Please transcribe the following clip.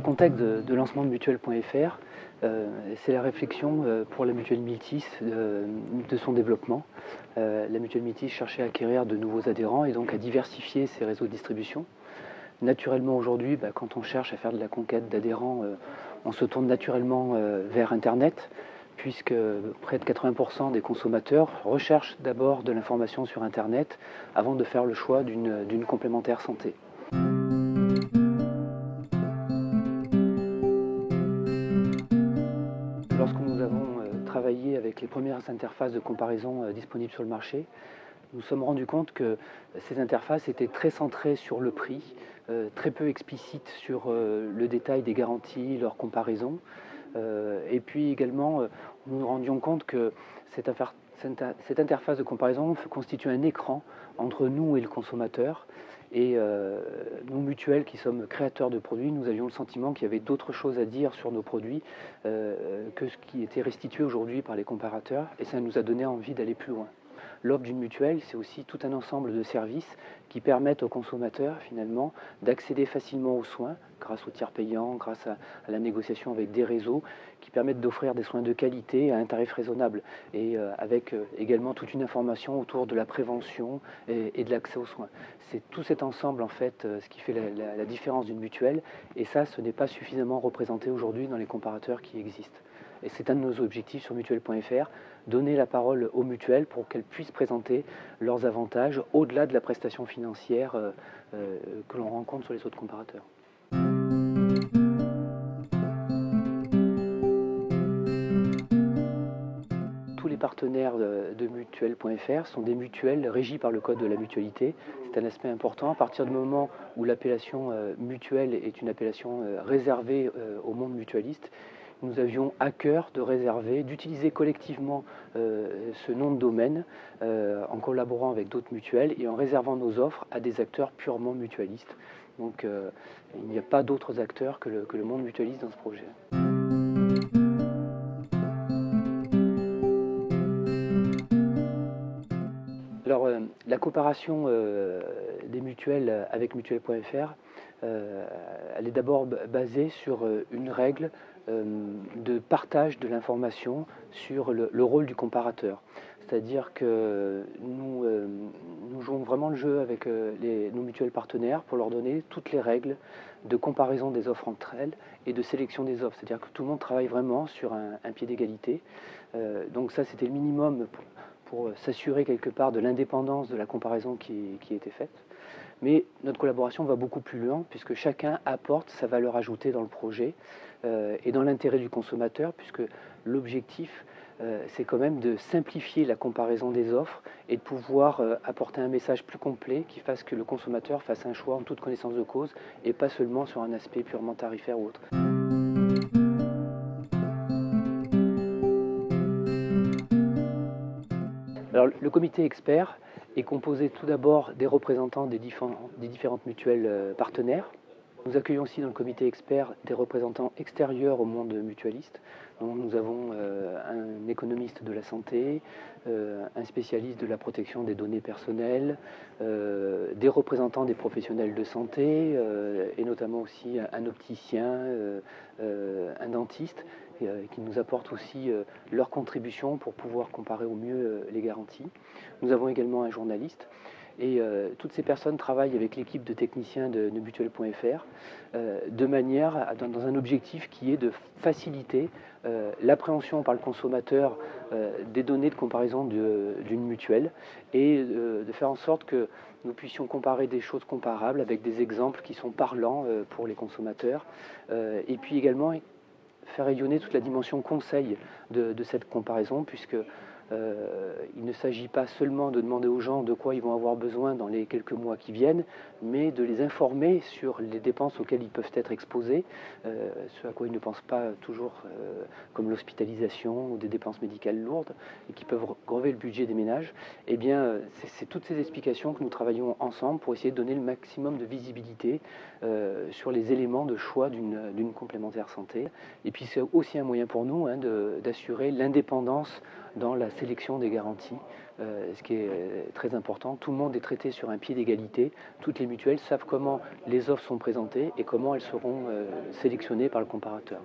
contexte de lancement de Mutuelle.fr, c'est la réflexion pour la Mutuelle Miltis de son développement. La Mutuelle Miltis cherchait à acquérir de nouveaux adhérents et donc à diversifier ses réseaux de distribution. Naturellement aujourd'hui, quand on cherche à faire de la conquête d'adhérents, on se tourne naturellement vers Internet, puisque près de 80% des consommateurs recherchent d'abord de l'information sur Internet avant de faire le choix d'une complémentaire santé. Lorsque nous avons travaillé avec les premières interfaces de comparaison disponibles sur le marché, nous nous sommes rendus compte que ces interfaces étaient très centrées sur le prix, très peu explicites sur le détail des garanties, leur comparaison. Et puis également, nous nous rendions compte que cette interface de comparaison constitue un écran entre nous et le consommateur. Et nous, Mutuelle, qui sommes créateurs de produits, nous avions le sentiment qu'il y avait d'autres choses à dire sur nos produits que ce qui était restitué aujourd'hui par les comparateurs. Et ça nous a donné envie d'aller plus loin. L'offre d'une mutuelle, c'est aussi tout un ensemble de services qui permettent aux consommateurs, finalement, d'accéder facilement aux soins, grâce aux tiers payants, grâce à la négociation avec des réseaux, qui permettent d'offrir des soins de qualité à un tarif raisonnable, et avec également toute une information autour de la prévention et de l'accès aux soins. C'est tout cet ensemble, en fait, ce qui fait la différence d'une mutuelle, et ça, ce n'est pas suffisamment représenté aujourd'hui dans les comparateurs qui existent. Et c'est un de nos objectifs sur Mutuelle.fr, donner la parole aux mutuelles pour qu'elles puissent présenter leurs avantages au-delà de la prestation financière que l'on rencontre sur les autres comparateurs. Tous les partenaires de Mutuelle.fr sont des mutuelles régies par le code de la mutualité. C'est un aspect important. À partir du moment où l'appellation mutuelle est une appellation réservée au monde mutualiste, nous avions à cœur de réserver, d'utiliser collectivement ce nom de domaine en collaborant avec d'autres mutuelles et en réservant nos offres à des acteurs purement mutualistes. Donc il n'y a pas d'autres acteurs que le monde mutualiste dans ce projet. Alors, la coopération des mutuelles avec Mutuelle.fr, elle est d'abord basée sur une règle de partage de l'information sur le rôle du comparateur. C'est-à-dire que nous jouons vraiment le jeu avec nos mutuelles partenaires pour leur donner toutes les règles de comparaison des offres entre elles et de sélection des offres. C'est-à-dire que tout le monde travaille vraiment sur un pied d'égalité. Donc ça, c'était le minimum pour s'assurer quelque part de l'indépendance de la comparaison qui était faite. Mais notre collaboration va beaucoup plus loin puisque chacun apporte sa valeur ajoutée dans le projet et dans l'intérêt du consommateur, puisque l'objectif c'est quand même de simplifier la comparaison des offres et de pouvoir apporter un message plus complet qui fasse que le consommateur fasse un choix en toute connaissance de cause et pas seulement sur un aspect purement tarifaire ou autre. Alors, le comité expert est composé tout d'abord des représentants des différentes mutuelles partenaires. Nous accueillons aussi dans le comité expert des représentants extérieurs au monde mutualiste. Donc, nous avons un économiste de la santé, un spécialiste de la protection des données personnelles, des représentants des professionnels de santé et notamment aussi un opticien, un dentiste qui nous apportent aussi leur contribution pour pouvoir comparer au mieux les garanties. Nous avons également un journaliste. Et toutes ces personnes travaillent avec l'équipe de techniciens de Mutuelle.fr de manière, dans un objectif qui est de faciliter l'appréhension par le consommateur des données de comparaison d'une mutuelle et de faire en sorte que nous puissions comparer des choses comparables avec des exemples qui sont parlants pour les consommateurs et puis également faire rayonner toute la dimension conseil de cette comparaison, puisque il ne s'agit pas seulement de demander aux gens de quoi ils vont avoir besoin dans les quelques mois qui viennent, mais de les informer sur les dépenses auxquelles ils peuvent être exposés, ce à quoi ils ne pensent pas toujours, comme l'hospitalisation ou des dépenses médicales lourdes, et qui peuvent grever le budget des ménages. Eh bien, c'est toutes ces explications que nous travaillons ensemble pour essayer de donner le maximum de visibilité sur les éléments de choix d'une complémentaire santé. Et puis c'est aussi un moyen pour nous d'assurer l'indépendance dans la sélection des garanties, ce qui est très important. Tout le monde est traité sur un pied d'égalité. Toutes les mutuelles savent comment les offres sont présentées et comment elles seront sélectionnées par le comparateur.